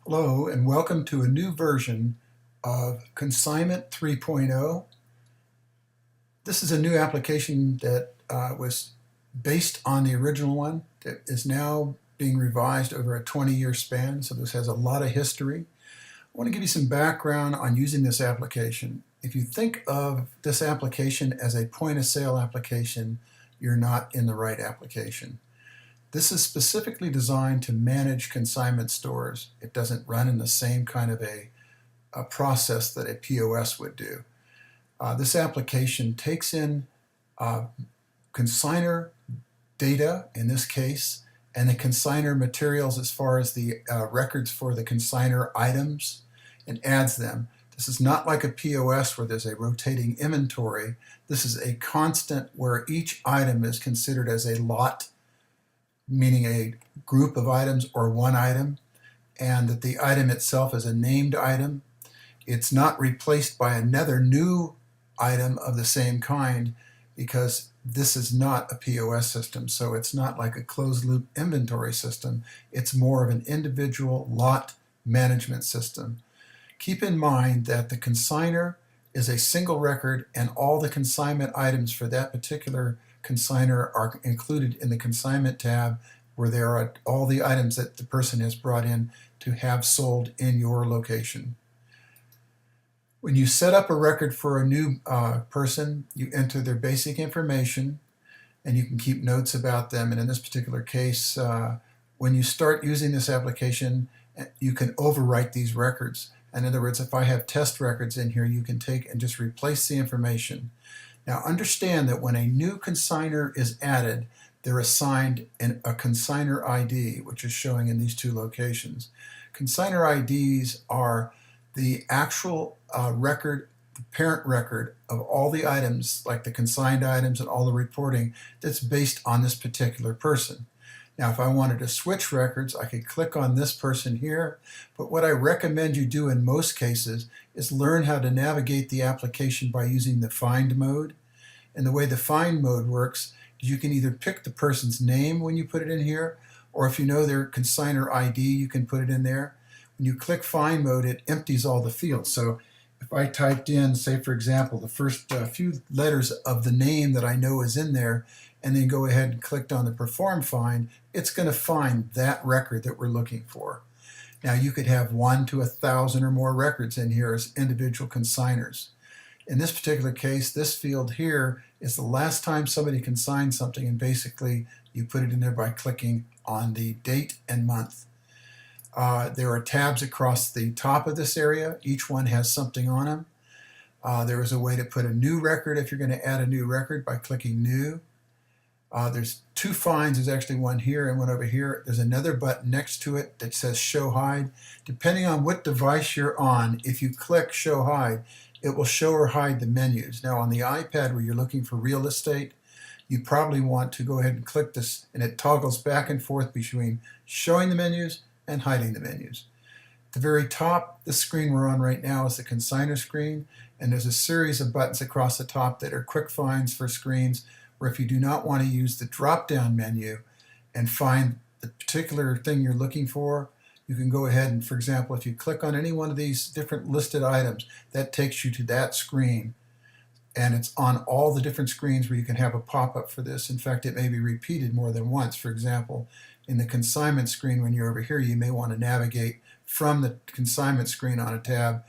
Hello and welcome to a new version of Consignment 3.0. This is a new application that was based on the original one that is now being revised over a 20-year span, so this has a lot of history. I want to give you some background on using this application. If you think of this application as a point-of-sale application, you're not in the right application. This is specifically designed to manage consignment stores. It doesn't run in the same kind of a process that a POS would do. This application takes in consignor data, in this case, and the consignor materials as far as the records for the consignor items, and adds them. This is not like a POS where there's a rotating inventory. This is a constant where each item is considered as a lot, meaning a group of items or one item, and that the item itself is a named item. It's not replaced by another new item of the same kind because this is not a POS system, so it's not like a closed loop inventory system. It's more of an individual lot management system. Keep in mind that the consignor is a single record and all the consignment items for that particular consignor are included in the consignment tab, where there are all the items that the person has brought in to have sold in your location. When you set up a record for a new person, you enter their basic information and you can keep notes about them. And in this particular case, when you start using this application, you can overwrite these records. In other words, if I have test records in here, you can take and just replace the information. Now understand that when a new consignor is added, they're assigned a consignor ID, which is showing in these two locations. Consignor IDs are the actual record, the parent record of all the items, like the consigned items and all the reporting that's based on this particular person. Now, if I wanted to switch records, I could click on this person here, but what I recommend you do in most cases is learn how to navigate the application by using the find mode. And the way the find mode works is you can either pick the person's name when you put it in here, or if you know their consignor ID, you can put it in there. When you click find mode, it empties all the fields. So if I typed in, say for example, the first few letters of the name that I know is in there, and then go ahead and clicked on the perform find, it's going to find that record that we're looking for. Now you could have 1 to 1,000 or more records in here as individual consignors. In this particular case, this field here is the last time somebody consigned something, and basically you put it in there by clicking on the date and month. There are tabs across the top of this area. Each one has something on them. There is a way to put a new record if you're going to add a new record by clicking new. There's two finds. There's actually one here and one over here. There's another button next to it that says show hide. Depending on what device you're on, if you click show hide, it will show or hide the menus. Now on the iPad where you're looking for real estate, you probably want to go ahead and click this, and it toggles back and forth between showing the menus and hiding the menus. At the very top, the screen we're on right now is the consignor screen, and there's a series of buttons across the top that are quick finds for screens, where if you do not want to use the drop-down menu and find the particular thing you're looking for, you can go ahead and, for example, if you click on any one of these different listed items, that takes you to that screen. And it's on all the different screens where you can have a pop-up for this. In fact, it may be repeated more than once. For example, in the consignment screen, when you're over here, you may want to navigate from the consignment screen on a tab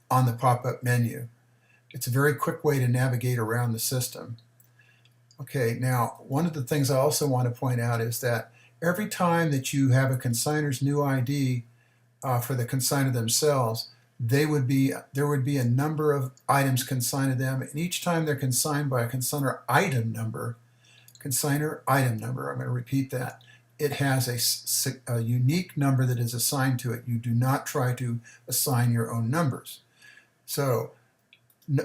on the pop-up menu. It's a very quick way to navigate around the system. Okay, now one of the things I also want to point out is that every time that you have a consignor's new ID for the consignor themselves, there would be a number of items consigned to them, and each time they're consigned by a consignor item number, I'm going to repeat that, it has a unique number that is assigned to it. You do not try to assign your own numbers. So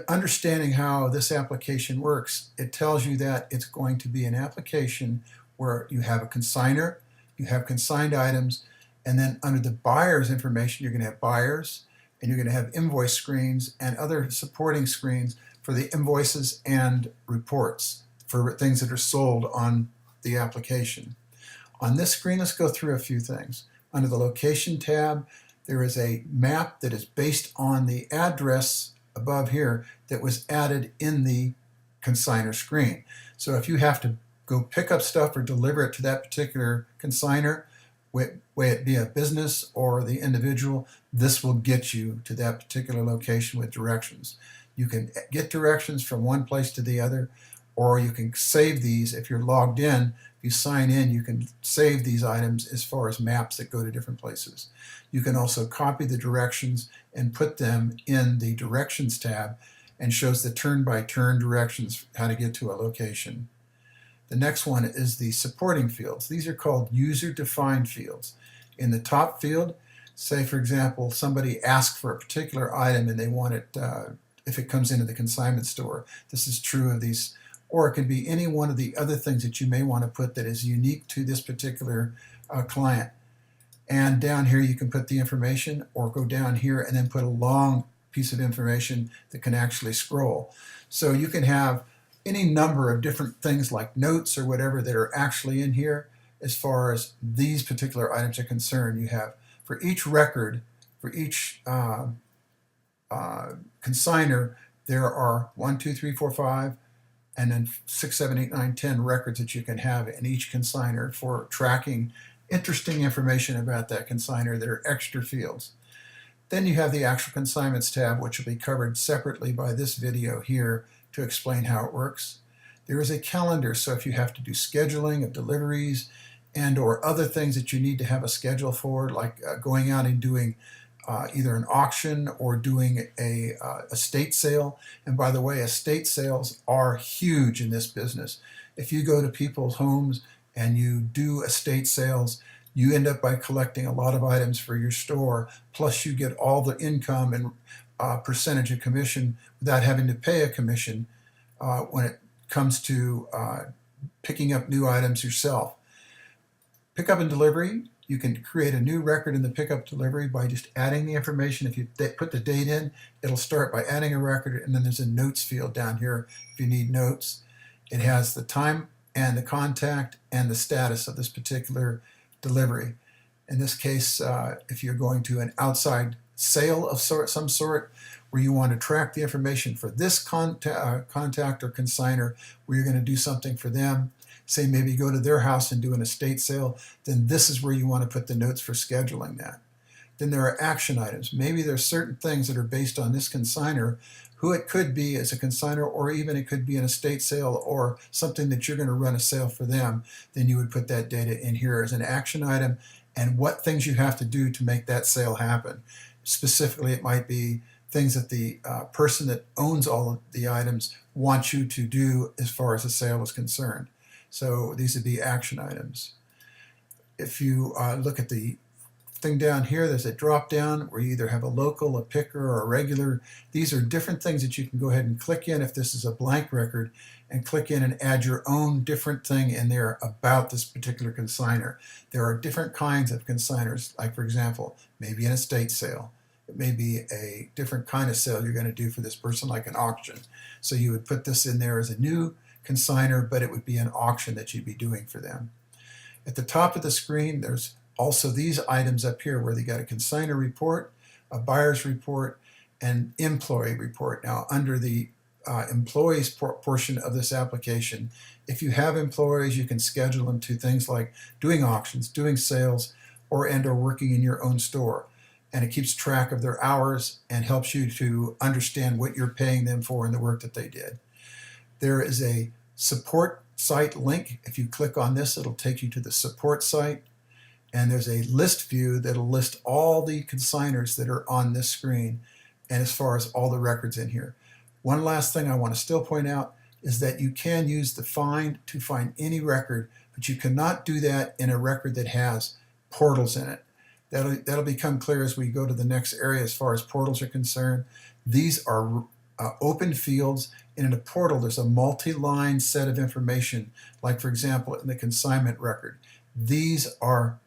understanding how this application works, it tells you that it's going to be an application where you have a consignor, you have consigned items, and then under the buyer's information, you're going to have buyers, and you're going to have invoice screens and other supporting screens for the invoices and reports for things that are sold on the application. On this screen, let's go through a few things. Under the location tab, there is a map that is based on the address above here that was added in the consignor screen. So if you have to go pick up stuff or deliver it to that particular consignor, whether it be a business or the individual, this will get you to that particular location with directions. You can get directions from one place to the other, or you can save these. If you're logged in, if you sign in, you can save these items as far as maps that go to different places. You can also copy the directions and put them in the Directions tab, and shows the turn-by-turn directions how to get to a location. The next one is the supporting fields. These are called user-defined fields. In the top field, say for example, somebody asked for a particular item and they want it, if it comes into the consignment store. This is true of these, or it could be any one of the other things that you may want to put that is unique to this particular client. And down here you can put the information, or go down here and then put a long piece of information that can actually scroll. So you can have any number of different things like notes or whatever that are actually in here. As far as these particular items are concerned, you have for each record, for each consignor, there are 1, 2, 3, 4, 5, and then 6, 7, 8, 9, 10 records that you can have in each consignor for tracking interesting information about that consignor that are extra fields. Then you have the actual consignments tab, which will be covered separately by this video here to explain how it works. There is a calendar, so if you have to do scheduling of deliveries and or other things that you need to have a schedule for, like going out and doing either an auction or doing a estate sale. And by the way, estate sales are huge in this business. If you go to people's homes and you do estate sales, you end up by collecting a lot of items for your store, plus you get all the income and percentage of commission without having to pay a commission when it comes to picking up new items yourself. Pickup and delivery, you can create a new record in the pickup delivery by just adding the information. If you put the date in, it'll start by adding a record, and then there's a notes field down here if you need notes. It has the time and the contact and the status of this particular delivery. In this case, if you're going to an outside sale of some sort, where you want to track the information for this contact or consignor, where you're going to do something for them, say maybe go to their house and do an estate sale, then this is where you want to put the notes for scheduling that. Then there are action items. Maybe there's certain things that are based on this consignor, who it could be as a consignor, or even it could be an estate sale or something that you're going to run a sale for them. Then you would put that data in here as an action item and what things you have to do to make that sale happen. Specifically, it might be things that the person that owns all of the items wants you to do as far as the sale is concerned. So these would be action items. If you look at the thing down here, there's a drop down where you either have a local, a picker, or a regular. These are different things that you can go ahead and click in if this is a blank record, and click in and add your own different thing in there about this particular consignor. There are different kinds of consignors, like for example, maybe an estate sale. It may be a different kind of sale you're going to do for this person, like an auction. So you would put this in there as a new consignor, but it would be an auction that you'd be doing for them. At the top of the screen, there's also these items up here where they got a consignor report, a buyer's report, and employee report. Now, under the employees portion of this application, if you have employees, you can schedule them to things like doing auctions, doing sales, or working in your own store. And it keeps track of their hours and helps you to understand what you're paying them for and the work that they did. There is a support site link. If you click on this, it'll take you to the support site. And there's a list view that'll list all the consignors that are on this screen, and as far as all the records in here. One last thing I want to still point out is that you can use the find to find any record, but you cannot do that in a record that has portals in it. That'll become clear as we go to the next area as far as portals are concerned. These are open fields, and in a portal there's a multi-line set of information, like for example in the consignment record. These are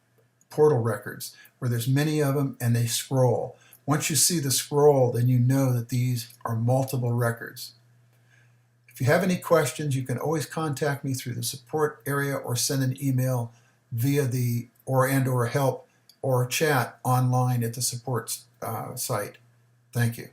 portal records where there's many of them and they scroll. Once you see the scroll, then you know that these are multiple records. If you have any questions, you can always contact me through the support area or send an email via the or help or chat online at the support site. Thank you.